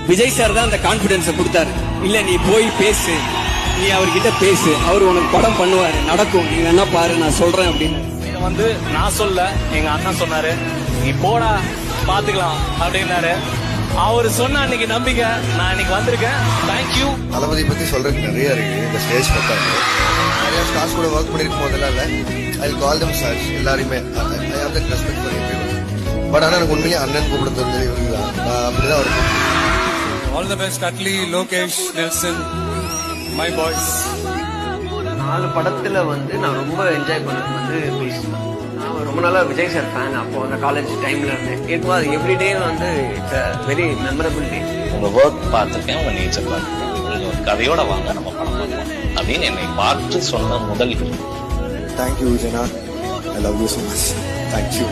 Vijay sir தான் அந்த கான்பிடன்ஸை கொடுத்தாரு. இல்ல நீ போய் பேசு, நீ அவர்கிட்ட பேசு, அவர் உனக்கு படம் பண்ணுவாரு, நடக்கும், நீ வேணா பாரு, நான் சொல்றேன் அப்படின்னு. இதை வந்து நான் சொல்ல, எங்க அண்ணன் சொன்னாரு, நீ போடா பாத்துக்கலாம் அப்படின்னாரு. அவரு சொன்ன அன்னைக்கு நம்பிக்கை நான் இன்னைக்கு வந்திருக்கேன். தேங்க்யூ. தளபதி பத்தி சொல்றதுக்கு நிறைய இருக்கு. இந்த ஸ்டேஜ் பத்தாது. நிறைய ஸ்டார்ஸ் கூட ஒர்க் பண்ணிருக்கும் போதெல்லாம் இல்ல, ஐ கால் தம் ஸ்டார்ஸ் எல்லாருமே I have that respect for everyone. But ஆனா எனக்கு உண்மையிலேயே அண்ணன் கூப்பிட தெரிஞ்சது இவங்க தான். நான் அப்படிதான் அவருக்கு. All the best Atlee, Lokesh, Nelson, my boys. 4 படத்துல வந்து நான் ரொம்ப என்ஜாய் பண்ணது வந்து பீஸ். நான் ரொம்ப நாளா விஜய் சார் ஃபேன். அப்போ அந்த காலேஜ் டைம்ல இருந்தேன். இப்போ அது எவ்ரிடே வந்து இட்ஸ் அ வெரி மெமரபிள் டே. உங்க ஒர்க் பார்த்துருக்கேன், உங்க நேச்சர் பார்த்துருக்கேன், நீங்க ஒரு கதையோட வாங்க நம்ம படம் பார்க்கலாம் அப்படின்னு என்னை பார்த்து சொன்ன முதல். Thank you Jana, I love you so much. Thank you.